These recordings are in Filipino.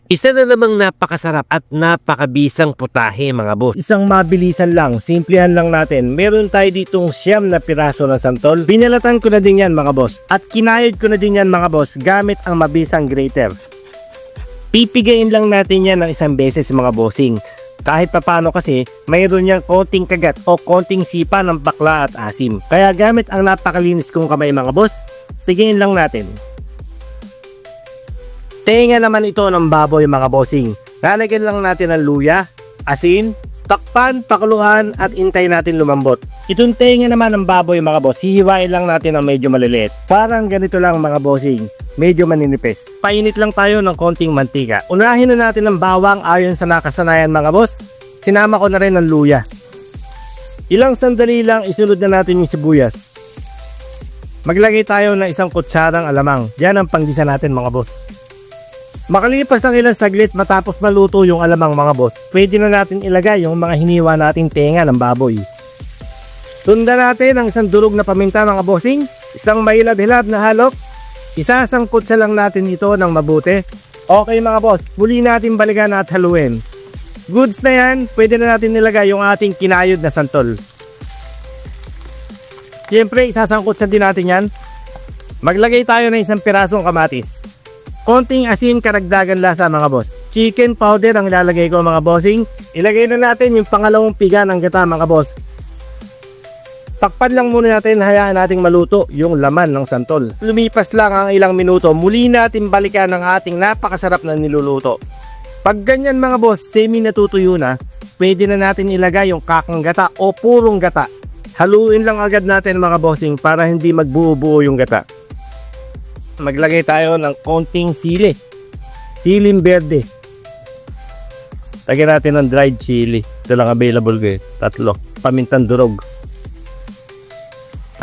Isa na namang napakasarap at napakabisang putahe mga boss. Isang mabilisan lang, simplihan lang natin. Meron tayo ditong 9 na piraso ng santol. Binalatan ko na din yan mga boss. At kinayod ko na din yan mga boss gamit ang mabisang grater. Pipigayin lang natin yan ng isang beses mga bossing. Kahit papano kasi mayroon niyang konting kagat o konting sipa ng bakla at asim. Kaya gamit ang napakalinis kong kamay mga boss, pigayin lang natin. Tenga naman ito ng baboy mga bossing. Lalagyan lang natin ng luya, asin, takpan, pakuluan at intay natin lumambot. Itong tenga naman ng baboy mga boss, hihiwain lang natin ng medyo maliliit. Parang ganito lang mga bossing, medyo maninipis. Painit lang tayo ng konting mantika. Unahin na natin ng bawang ayon sa nakasanayan mga boss. Sinama ko na rin ng luya. Ilang sandali lang isunod na natin yung sibuyas. Maglagay tayo ng isang kutsarang alamang. Yan ang panggisa natin mga boss. Makalipas ang ilang saglit matapos maluto yung alamang mga boss, pwede na natin ilagay yung mga hiniwa nating tenga ng baboy. Tunda natin ang isang durog na paminta mga bossing, isang mahilab-hilab na halok, isasangkot sa lang natin ito ng mabuti. Okay mga boss, muli natin balikan at haluin. Goods na yan, pwede na natin nilagay yung ating kinayod na santol. Siyempre isasangkot sa din natin yan. Maglagay tayo ng isang pirasong kamatis. Konting asin karagdagan lasa mga boss. Chicken powder ang ilalagay ko mga bossing. Ilagay na natin yung pangalawang piga ng gata mga boss. Takpan lang muna natin, hayaan nating maluto yung laman ng santol. Lumipas lang ang ilang minuto, muli natin balikan ang ating napakasarap na niluluto. Pag ganyan mga boss, semi natutuyo na, pwede na natin ilagay yung kakang gata o purong gata. Haluin lang agad natin mga bossing para hindi magbuo-buo yung gata. Maglagay tayo ng konting sili. Siling berde. Lagyan natin ng dried chili. Ito lang available ko 3. Pamintang durog.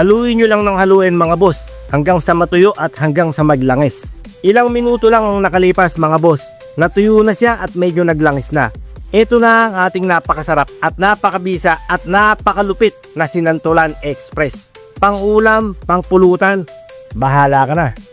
Haluin nyo lang ng haluin mga boss. Hanggang sa matuyo at hanggang sa maglangis. Ilang minuto lang ang nakalipas mga boss. Natuyo na siya at medyo naglangis na. Ito na ang ating napakasarap at napakabisa at napakalupit na Sinantolan Express. Pang ulam, pang pulutan. Bahala ka na.